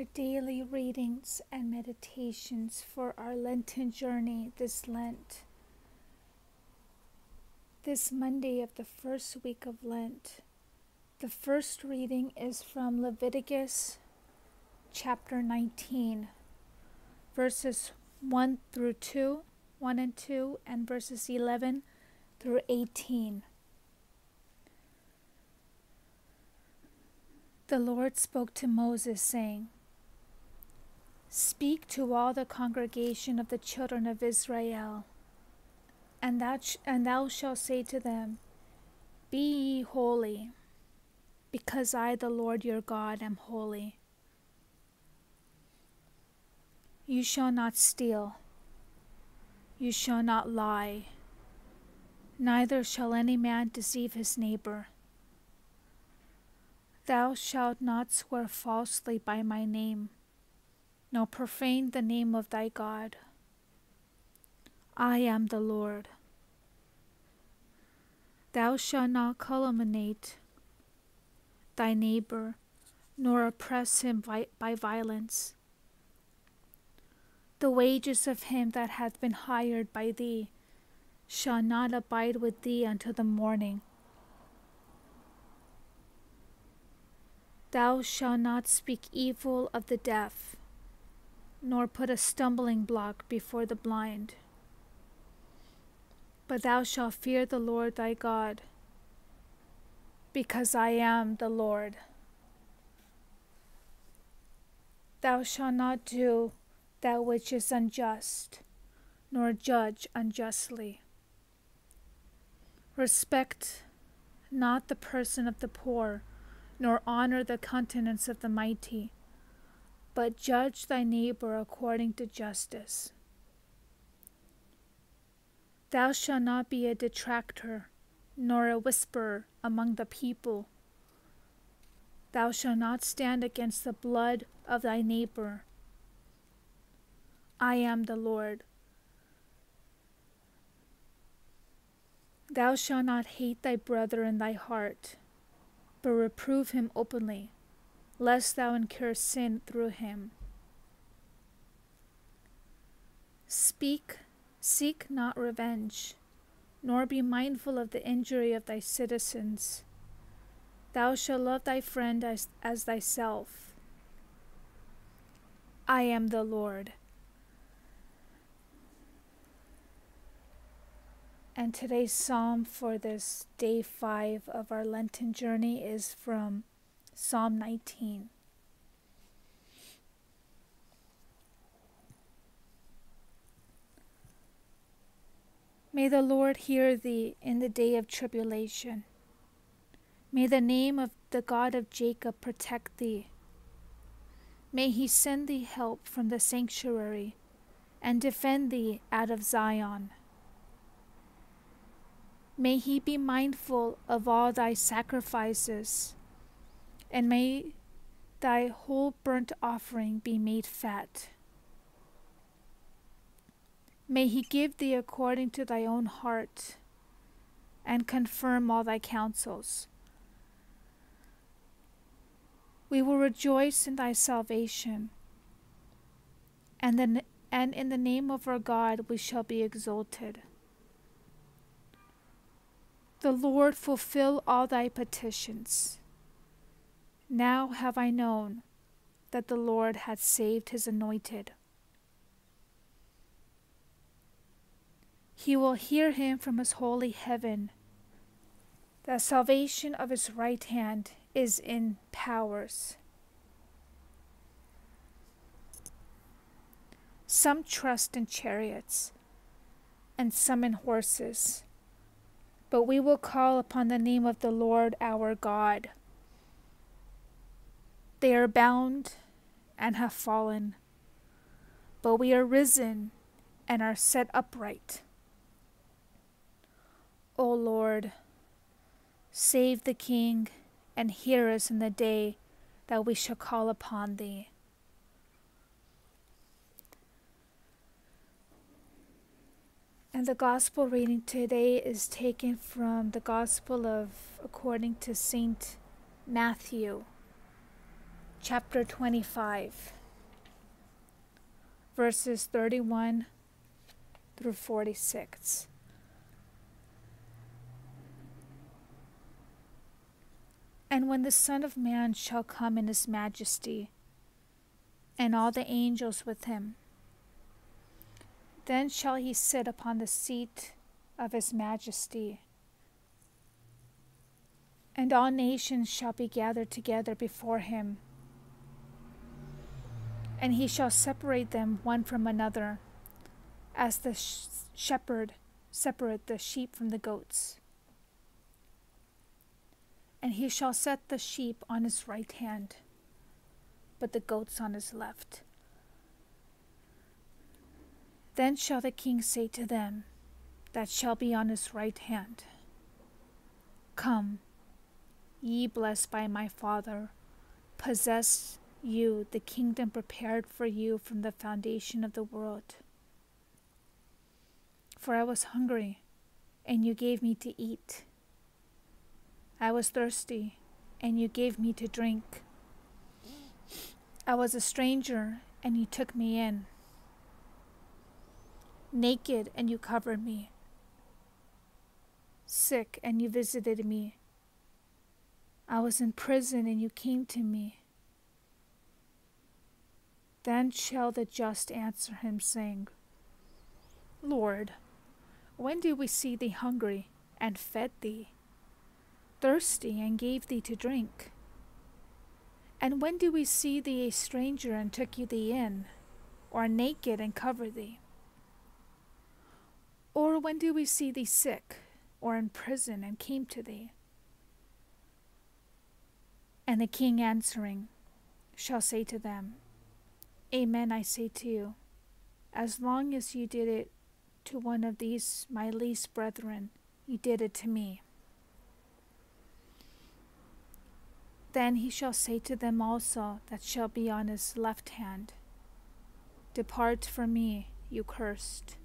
Our daily readings and meditations for our Lenten journey this Lent. This Monday of the first week of Lent, the first reading is from Leviticus chapter 19, verses 1 and 2, and verses 11 through 18. The Lord spoke to Moses, saying, "Speak to all the congregation of the children of Israel, and thou shalt say to them, Be ye holy, because I, the Lord your God, am holy. You shall not steal, you shall not lie, neither shall any man deceive his neighbor. Thou shalt not swear falsely by my name, nor profane the name of thy God. I am the Lord. Thou shalt not calumniate thy neighbor, nor oppress him by violence. The wages of him that hath been hired by thee shall not abide with thee until the morning. Thou shalt not speak evil of the deaf, nor put a stumbling block before the blind. But thou shalt fear the Lord thy God, because I am the Lord. Thou shalt not do that which is unjust, nor judge unjustly. Respect not the person of the poor, nor honor the countenance of the mighty, but judge thy neighbor according to justice. Thou shalt not be a detractor, nor a whisperer among the people. Thou shalt not stand against the blood of thy neighbor. I am the Lord. Thou shalt not hate thy brother in thy heart, but reprove him openly, lest thou incur sin through him. Seek not revenge, nor be mindful of the injury of thy citizens. Thou shalt love thy friend as thyself. I am the Lord." And today's psalm for this day 5 of our Lenten journey is from Psalm 19. May the Lord hear thee in the day of tribulation. May the name of the God of Jacob protect thee. May he send thee help from the sanctuary and defend thee out of Zion. May he be mindful of all thy sacrifices, and may thy whole burnt offering be made fat. May he give thee according to thy own heart, and confirm all thy counsels. We will rejoice in thy salvation, and in the name of our God we shall be exalted. The Lord fulfill all thy petitions. Now have I known that the Lord hath saved his anointed. He will hear him from his holy heaven. The salvation of his right hand is in powers. Some trust in chariots, and some in horses, but we will call upon the name of the Lord our God. They are bound and have fallen, but we are risen and are set upright. O Lord, save the King, and hear us in the day that we shall call upon thee. And the gospel reading today is taken from the Gospel according to Saint Matthew, chapter 25, verses 31 through 46. And when the Son of Man shall come in his majesty, and all the angels with him, then shall he sit upon the seat of his majesty, and all nations shall be gathered together before him, and he shall separate them one from another, as the shepherd separate the sheep from the goats. And he shall set the sheep on his right hand, but the goats on his left. Then shall the king say to them that shall be on his right hand, Come, ye blessed by my Father, possess you the kingdom prepared for you from the foundation of the world. For I was hungry, and you gave me to eat. I was thirsty, and you gave me to drink. I was a stranger, and you took me in. Naked, and you covered me. Sick, and you visited me. I was in prison, and you came to me. Then shall the just answer him, saying, Lord, when did we see thee hungry, and fed thee? Thirsty, and gave thee to drink? And when did we see thee a stranger, and took you thee in, or naked, and covered thee? Or when did we see thee sick, or in prison, and came to thee? And the king answering shall say to them, Amen, I say to you, as long as you did it to one of these my least brethren, you did it to me. Then he shall say to them also that shall be on his left hand, Depart from me, you cursed,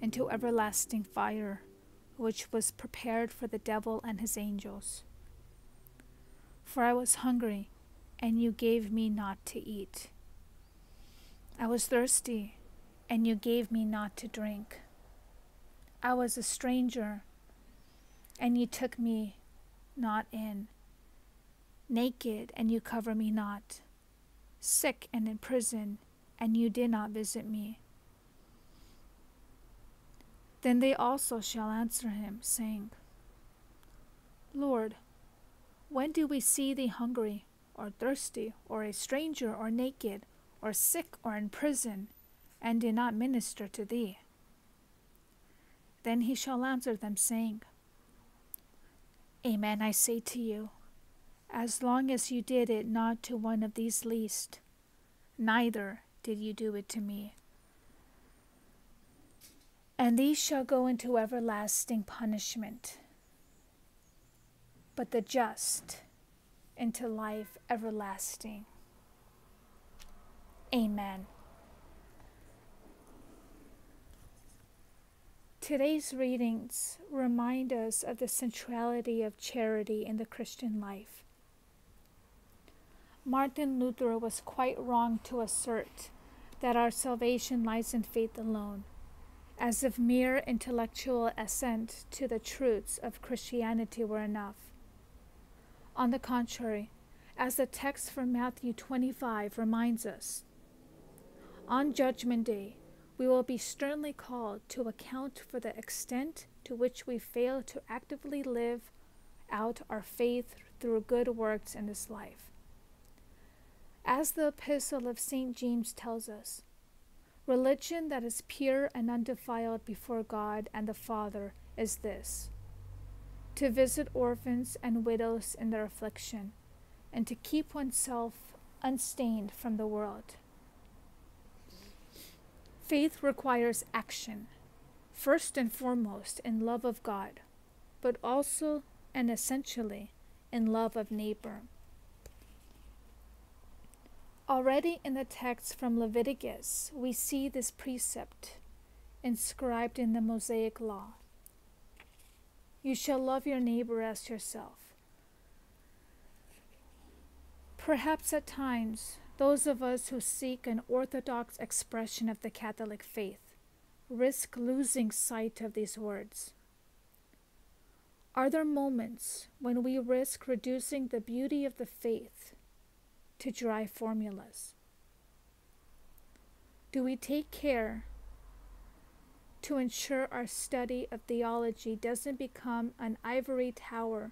into everlasting fire, which was prepared for the devil and his angels. For I was hungry, and you gave me not to eat. I was thirsty, and you gave me not to drink. I was a stranger, and you took me not in. Naked, and you cover me not. Sick and in prison, and you did not visit me. Then they also shall answer him, saying, Lord, when do we see thee hungry, or thirsty, or a stranger, or naked, or sick, or in prison, and did not minister to thee? Then he shall answer them, saying, Amen, I say to you, as long as you did it not to one of these least, neither did you do it to me. And these shall go into everlasting punishment, but the just into life everlasting. Amen. Today's readings remind us of the centrality of charity in the Christian life. Martin Luther was quite wrong to assert that our salvation lies in faith alone, as if mere intellectual assent to the truths of Christianity were enough. On the contrary, as the text from Matthew 25 reminds us, on Judgment Day, we will be sternly called to account for the extent to which we fail to actively live out our faith through good works in this life. As the epistle of St. James tells us, religion that is pure and undefiled before God and the Father is this: to visit orphans and widows in their affliction, and to keep oneself unstained from the world. Faith requires action, first and foremost in love of God, but also and essentially in love of neighbor. Already in the text from Leviticus, we see this precept inscribed in the Mosaic Law. You shall love your neighbor as yourself. Perhaps at times, those of us who seek an orthodox expression of the Catholic faith risk losing sight of these words. Are there moments when we risk reducing the beauty of the faith to dry formulas? Do we take care to ensure our study of theology doesn't become an ivory tower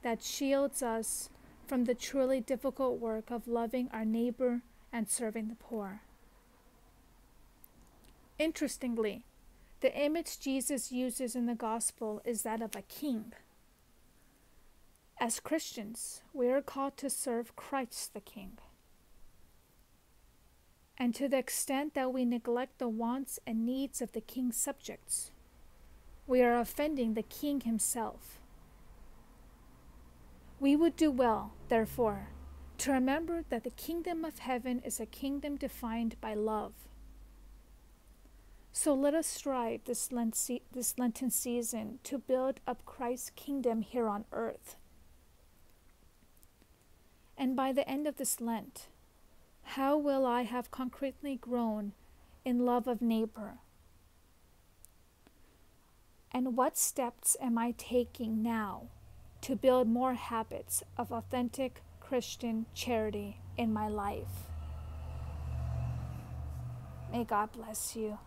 that shields us from the truly difficult work of loving our neighbor and serving the poor? Interestingly, the image Jesus uses in the gospel is that of a king. As Christians, we are called to serve Christ the King. And to the extent that we neglect the wants and needs of the king's subjects, we are offending the king himself. We would do well, therefore, to remember that the kingdom of heaven is a kingdom defined by love. So let us strive this Lenten season to build up Christ's kingdom here on earth. And by the end of this Lent, how will I have concretely grown in love of neighbor? And what steps am I taking now to build more habits of authentic Christian charity in my life? May God bless you.